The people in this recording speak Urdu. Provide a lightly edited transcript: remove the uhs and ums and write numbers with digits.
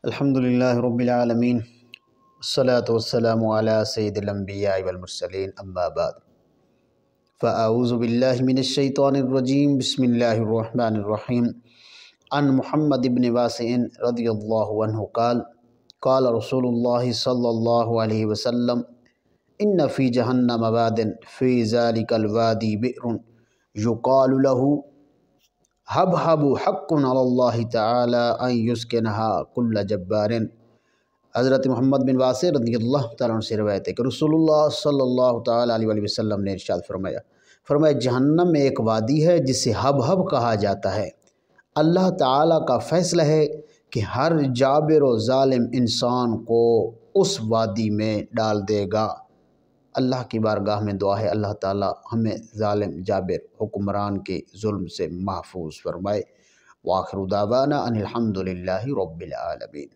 الحمدللہ رب العالمین والصلاة والسلام علی سید الانبیاء والمرسلین اما بعد فاعوذ باللہ من الشیطان الرجیم بسم اللہ الرحمن الرحیم عن محمد بن واسع رضی اللہ عنہ قال قال رسول اللہ صلی اللہ علیہ وسلم ان فی جہنم واد فی ذلک الوادی بئر یقال له حبحب حق علی اللہ تعالی ان یسکنها کل جبار۔ حضرت محمد بن واسع رضی اللہ تعالیٰ عنہ سے روایت ہے کہ رسول اللہ صلی اللہ تعالیٰ علیہ وسلم نے ارشاد فرمایا جہنم میں ایک وادی ہے جسے حبحب کہا جاتا ہے۔ اللہ تعالیٰ کا فیصلہ ہے کہ ہر جابر و ظالم انسان کو اس وادی میں ڈال دے گا۔ اللہ کی بارگاہ میں دعا ہے اللہ تعالیٰ ہمیں ظالم جابر حکمران کے ظلم سے محفوظ فرمائے۔ وآخر دعوانا ان الحمدللہ رب العالمین۔